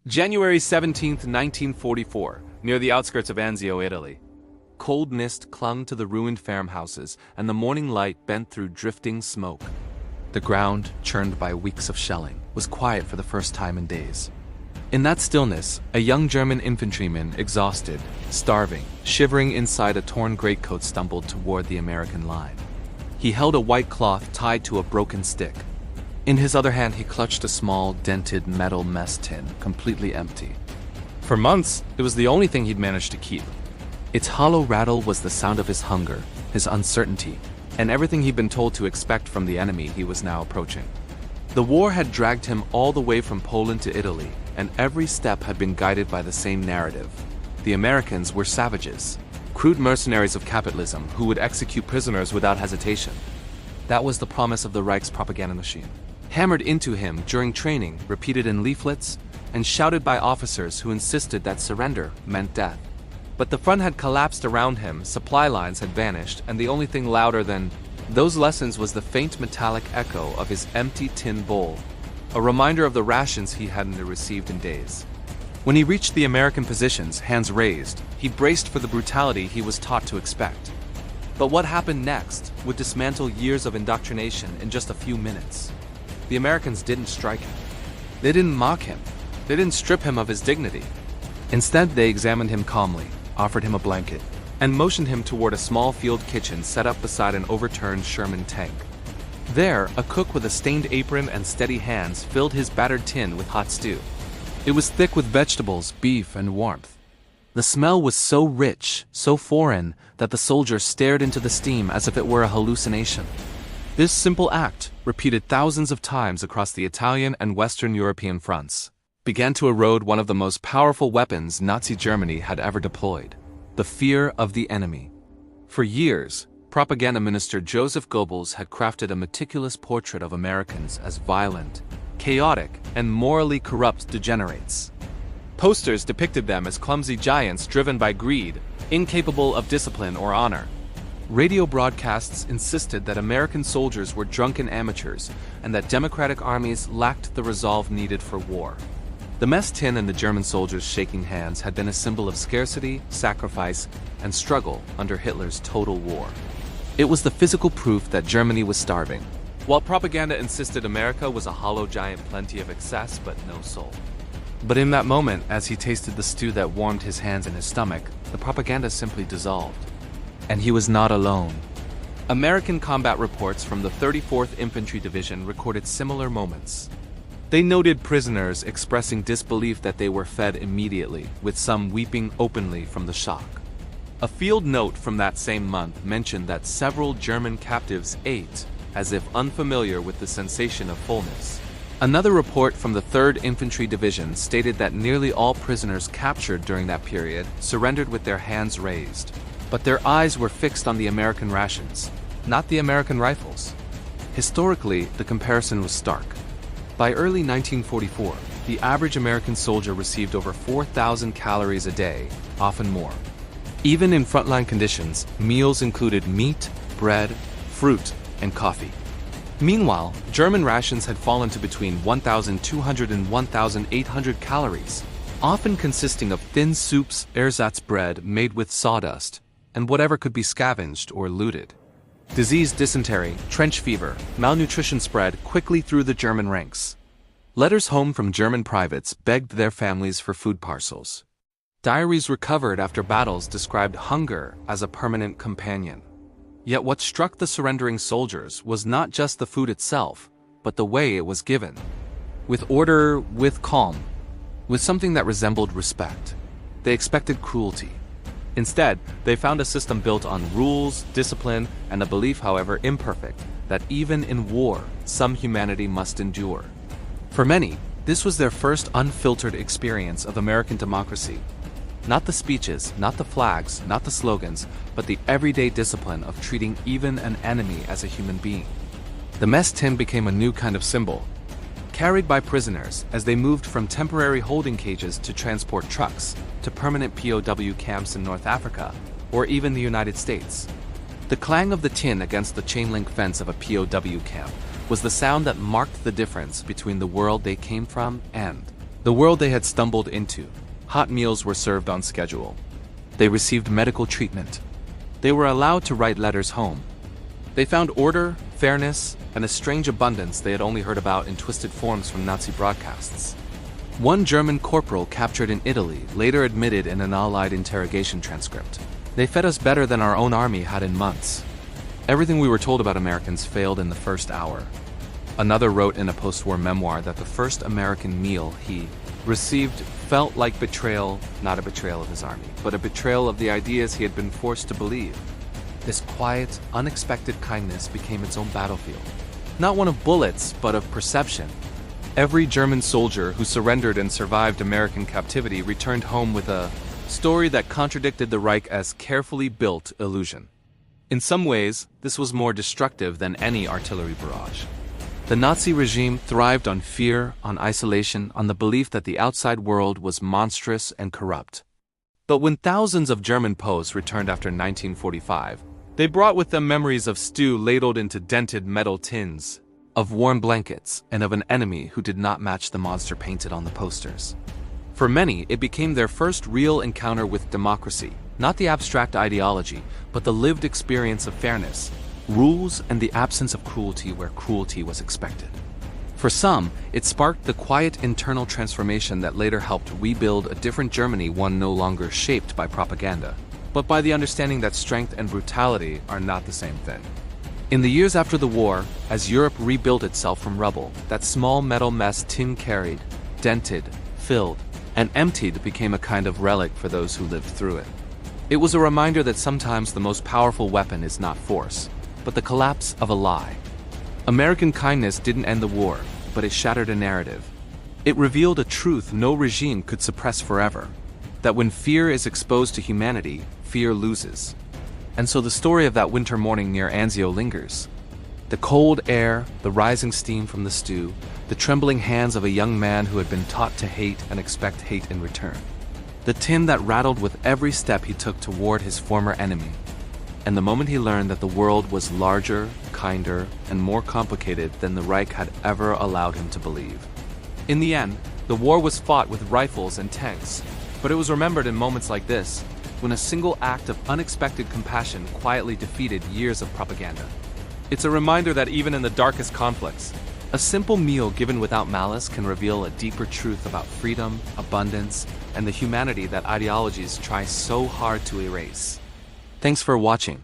January 17, 1944, near the outskirts of Anzio, Italy. Cold mist clung to the ruined farmhouses, and the morning light bent through drifting smoke. The ground, churned by weeks of shelling, was quiet for the first time in days. In that stillness, a young German infantryman, exhausted, starving, shivering inside a torn greatcoat, stumbled toward the American line. He held a white cloth tied to a broken stick. In his other hand, he clutched a small, dented metal mess tin, completely empty. For months, it was the only thing he'd managed to keep. Its hollow rattle was the sound of his hunger, his uncertainty, and everything he'd been told to expect from the enemy he was now approaching. The war had dragged him all the way from Poland to Italy, and every step had been guided by the same narrative. The Americans were savages, crude mercenaries of capitalism who would execute prisoners without hesitation. That was the promise of the Reich's propaganda machine, hammered into him during training, repeated in leaflets, and shouted by officers who insisted that surrender meant death. But the front had collapsed around him, supply lines had vanished, and the only thing louder than those lessons was the faint metallic echo of his empty tin bowl, a reminder of the rations he hadn't received in days. When he reached the American positions, hands raised, he braced for the brutality he was taught to expect. But what happened next would dismantle years of indoctrination in just a few minutes. The Americans didn't strike him. They didn't mock him. They didn't strip him of his dignity. Instead, they examined him calmly, offered him a blanket, and motioned him toward a small field kitchen set up beside an overturned Sherman tank. There, a cook with a stained apron and steady hands filled his battered tin with hot stew. It was thick with vegetables, beef, and warmth. The smell was so rich, so foreign, that the soldier stared into the steam as if it were a hallucination. This simple act, repeated thousands of times across the Italian and Western European fronts, began to erode one of the most powerful weapons Nazi Germany had ever deployed: the fear of the enemy. For years, propaganda minister Joseph Goebbels had crafted a meticulous portrait of Americans as violent, chaotic, and morally corrupt degenerates. Posters depicted them as clumsy giants driven by greed, incapable of discipline or honor. Radio broadcasts insisted that American soldiers were drunken amateurs and that democratic armies lacked the resolve needed for war. The mess tin and the German soldiers shaking hands had been a symbol of scarcity, sacrifice, and struggle under Hitler's total war. It was the physical proof that Germany was starving, while propaganda insisted America was a hollow giant, plenty of excess but no soul. But in that moment, as he tasted the stew that warmed his hands and his stomach, the propaganda simply dissolved. And he was not alone. American combat reports from the 34th Infantry Division recorded similar moments. They noted prisoners expressing disbelief that they were fed immediately, with some weeping openly from the shock. A field note from that same month mentioned that several German captives ate, as if unfamiliar with the sensation of fullness. Another report from the 3rd Infantry Division stated that nearly all prisoners captured during that period surrendered with their hands raised. But their eyes were fixed on the American rations, not the American rifles. Historically, the comparison was stark. By early 1944, the average American soldier received over 4,000 calories a day, often more. Even in frontline conditions, meals included meat, bread, fruit, and coffee. Meanwhile, German rations had fallen to between 1,200 and 1,800 calories, often consisting of thin soups, ersatz bread made with sawdust, and whatever could be scavenged or looted. Disease, dysentery, trench fever, malnutrition spread quickly through the German ranks. Letters home from German privates begged their families for food parcels. Diaries recovered after battles described hunger as a permanent companion. Yet what struck the surrendering soldiers was not just the food itself, but the way it was given. With order, with calm, with something that resembled respect. They expected cruelty. Instead, they found a system built on rules, discipline, and a belief, however imperfect, that even in war, some humanity must endure. For many, this was their first unfiltered experience of American democracy. Not the speeches, not the flags, not the slogans, but the everyday discipline of treating even an enemy as a human being. The mess tin became a new kind of symbol, carried by prisoners as they moved from temporary holding cages to transport trucks, to permanent POW camps in North Africa, or even the United States. The clang of the tin against the chain-link fence of a POW camp was the sound that marked the difference between the world they came from and The world they had stumbled into. Hot meals were served on schedule. They received medical treatment. They were allowed to write letters home. They found order, fairness, and a strange abundance they had only heard about in twisted forms from Nazi broadcasts. One German corporal captured in Italy later admitted in an Allied interrogation transcript, "They fed us better than our own army had in months." Everything we were told about Americans failed in the first hour. Another wrote in a post-war memoir that the first American meal he received felt like betrayal, not a betrayal of his army, but a betrayal of the ideas he had been forced to believe. This quiet, unexpected kindness became its own battlefield. Not one of bullets, but of perception. Every German soldier who surrendered and survived American captivity returned home with a story that contradicted the Reich as carefully built illusion. In some ways, this was more destructive than any artillery barrage. The Nazi regime thrived on fear, on isolation, on the belief that the outside world was monstrous and corrupt. But when thousands of German Poles returned after 1945, they brought with them memories of stew ladled into dented metal tins, of warm blankets, and of an enemy who did not match the monster painted on the posters. For many, it became their first real encounter with democracy, not the abstract ideology, but the lived experience of fairness, rules, and the absence of cruelty where cruelty was expected. For some, it sparked the quiet internal transformation that later helped rebuild a different Germany, one no longer shaped by propaganda, but by the understanding that strength and brutality are not the same thing. In the years after the war, as Europe rebuilt itself from rubble, that small metal mess tin carried, dented, filled, and emptied became a kind of relic for those who lived through it. It was a reminder that sometimes the most powerful weapon is not force, but the collapse of a lie. American kindness didn't end the war, but it shattered a narrative. It revealed a truth no regime could suppress forever, that when fear is exposed to humanity, fear loses. And so the story of that winter morning near Anzio lingers. The cold air, the rising steam from the stew, the trembling hands of a young man who had been taught to hate and expect hate in return. The tin that rattled with every step he took toward his former enemy. And the moment he learned that the world was larger, kinder, and more complicated than the Reich had ever allowed him to believe. In the end, the war was fought with rifles and tanks, but it was remembered in moments like this, when a single act of unexpected compassion quietly defeated years of propaganda. It's a reminder that even in the darkest conflicts, a simple meal given without malice can reveal a deeper truth about freedom, abundance, and the humanity that ideologies try so hard to erase. Thanks for watching.